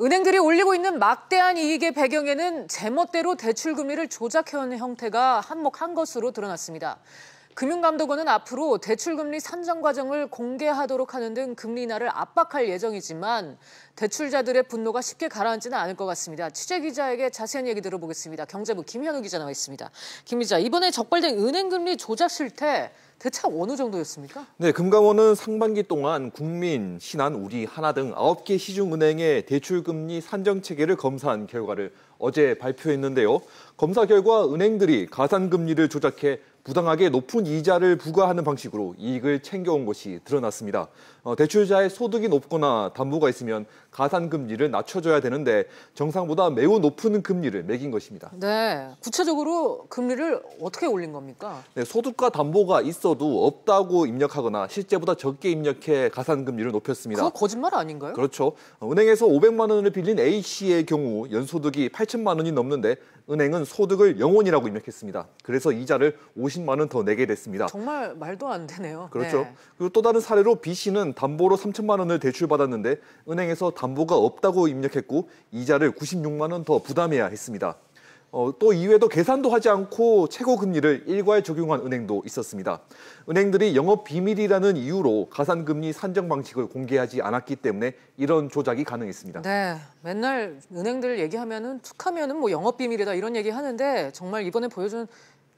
은행들이 올리고 있는 막대한 이익의 배경에는 제멋대로 대출금리를 조작해온 형태가 한몫한 것으로 드러났습니다. 금융감독원은 앞으로 대출금리 산정 과정을 공개하도록 하는 등 금리 인하를 압박할 예정이지만 대출자들의 분노가 쉽게 가라앉지는 않을 것 같습니다. 취재기자에게 자세한 얘기 들어보겠습니다. 경제부 김현우 기자 나와 있습니다. 김 기자, 이번에 적발된 은행금리 조작 실태 대체 어느 정도였습니까? 네, 금감원은 상반기 동안 국민, 신한, 우리, 하나 등 9개 시중은행의 대출금리 산정 체계를 검사한 결과를 어제 발표했는데요. 검사 결과 은행들이 가산금리를 조작해 부당하게 높은 이자를 부과하는 방식으로 이익을 챙겨온 것이 드러났습니다. 대출자의 소득이 높거나 담보가 있으면 가산금리를 낮춰줘야 되는데 정상보다 매우 높은 금리를 매긴 것입니다. 네, 구체적으로 금리를 어떻게 올린 겁니까? 네, 소득과 담보가 있어도 없다고 입력하거나 실제보다 적게 입력해 가산금리를 높였습니다. 그거 거짓말 아닌가요? 그렇죠. 은행에서 500만 원을 빌린 A씨의 경우 연소득이 8천만 원이 넘는데 은행은 소득을 0원이라고 입력했습니다. 그래서 이자를 50만 원 더 내게 됐습니다. 정말 말도 안 되네요. 그렇죠. 네. 그리고 또 다른 사례로 B씨는 담보로 3천만 원을 대출받았는데 은행에서 담보가 없다고 입력했고 이자를 96만 원 더 부담해야 했습니다. 또 이외에도 계산도 하지 않고 최고 금리를 일괄 적용한 은행도 있었습니다. 은행들이 영업 비밀이라는 이유로 가산금리 산정 방식을 공개하지 않았기 때문에 이런 조작이 가능했습니다. 네, 맨날 은행들 얘기하면은 툭하면은 뭐 영업 비밀이다 이런 얘기 하는데 정말 이번에 보여준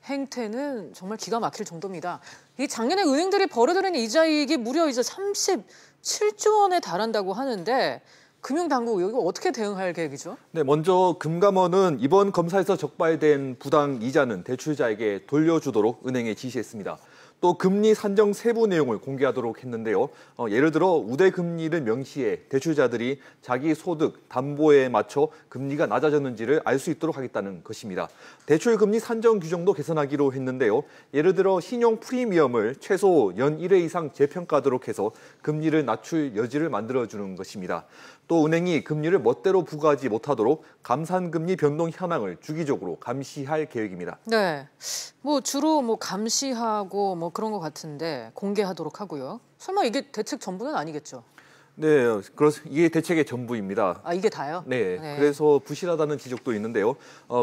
행태는 정말 기가 막힐 정도입니다. 이 작년에 은행들이 벌어들인 이자이익이 무려 이제 37조 원에 달한다고 하는데 금융당국 여기 어떻게 대응할 계획이죠? 네, 먼저 금감원은 이번 검사에서 적발된 부당 이자는 대출자에게 돌려주도록 은행에 지시했습니다. 또 금리 산정 세부 내용을 공개하도록 했는데요. 예를 들어 우대 금리를 명시해 대출자들이 자기 소득, 담보에 맞춰 금리가 낮아졌는지를 알 수 있도록 하겠다는 것입니다. 대출 금리 산정 규정도 개선하기로 했는데요. 예를 들어 신용 프리미엄을 최소 연 1회 이상 재평가하도록 해서 금리를 낮출 여지를 만들어주는 것입니다. 또 은행이 금리를 멋대로 부과하지 못하도록 감산금리 변동 현황을 주기적으로 감시할 계획입니다. 네, 뭐 주로 뭐 감시하고 뭐 그런 것 같은데 공개하도록 하고요. 설마 이게 대책 전부는 아니겠죠? 네, 이게 대책의 전부입니다. 아, 이게 다요? 네, 그래서 부실하다는 지적도 있는데요.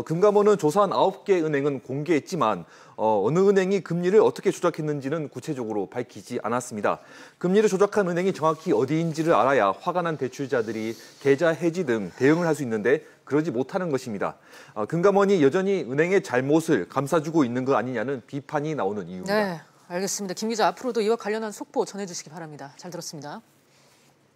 금감원은 조사한 9개 은행은 공개했지만 어느 은행이 금리를 어떻게 조작했는지는 구체적으로 밝히지 않았습니다. 금리를 조작한 은행이 정확히 어디인지를 알아야 화가 난 대출자들이 계좌 해지 등 대응을 할 수 있는데 그러지 못하는 것입니다. 금감원이 여전히 은행의 잘못을 감싸주고 있는 거 아니냐는 비판이 나오는 이유입니다. 네, 알겠습니다. 김 기자, 앞으로도 이와 관련한 속보 전해주시기 바랍니다. 잘 들었습니다.